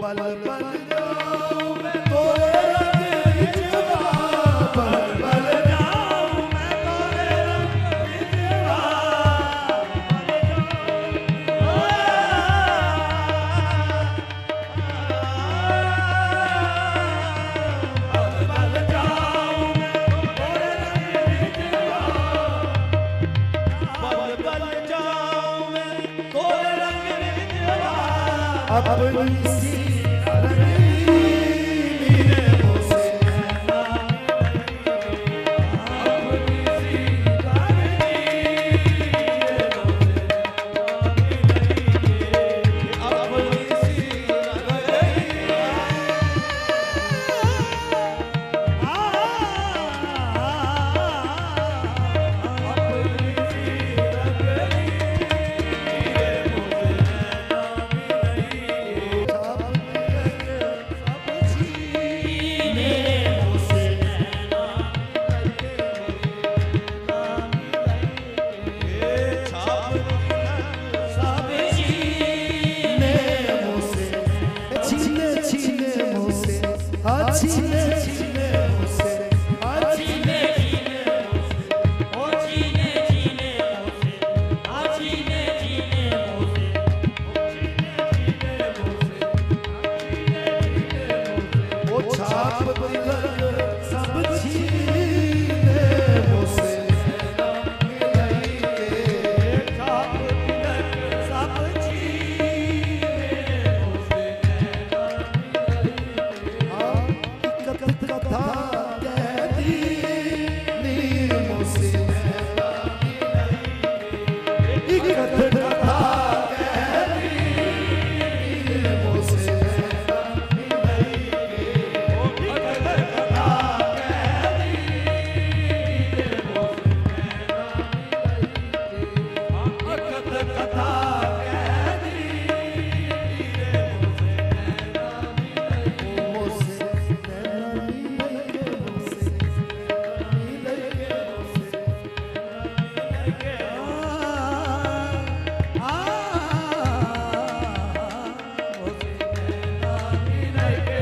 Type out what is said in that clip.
पल पल जाऊं मैं तोरे रंग विचवा, पल पल जाऊं मैं तोरे रंग विचवा, पल पल जाऊं मैं तोरे रंग विचवा, पल पल जाऊं मैं तोरे रंग विचवा, अपनी सी रंगी